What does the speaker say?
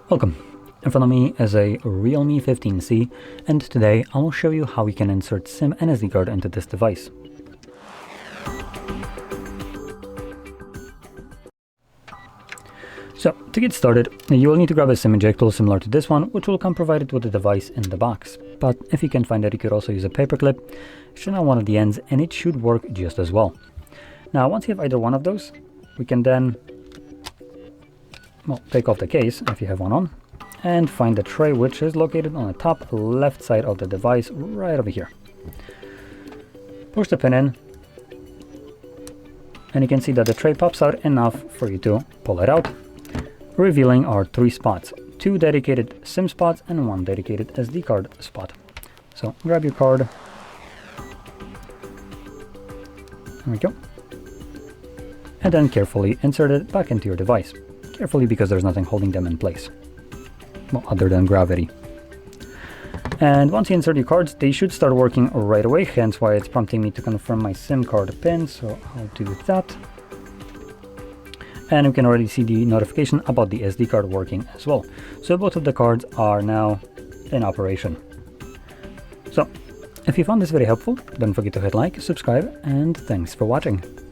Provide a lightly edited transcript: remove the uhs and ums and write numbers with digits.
Welcome. In front of me is a Realme 15C, and today I will show you how we can insert SIM and SD card into this device. So, to get started, you will need to grab a SIM eject tool similar to this one, which will come provided with the device in the box. But if you can't find it, you could also use a paperclip, straighten out one of the ends, and it should work just as well. Now, once you have either one of those, we can then take off the case, if you have one on, and find the tray, which is located on the top left side of the device, right over here. Push the pin in, and you can see that the tray pops out enough for you to pull it out, revealing our 3 spots, 2 dedicated SIM spots and 1 dedicated SD card spot. So grab your card, there we go, and then carefully insert it back into your device. Carefully, because there's nothing holding them in place, well, other than gravity. And once you insert your cards, they should start working right away, hence why it's prompting me to confirm my SIM card pin, so I'll do that. And we can already see the notification about the SD card working as well. So both of the cards are now in operation. So, if you found this very helpful, don't forget to hit like, subscribe, and thanks for watching.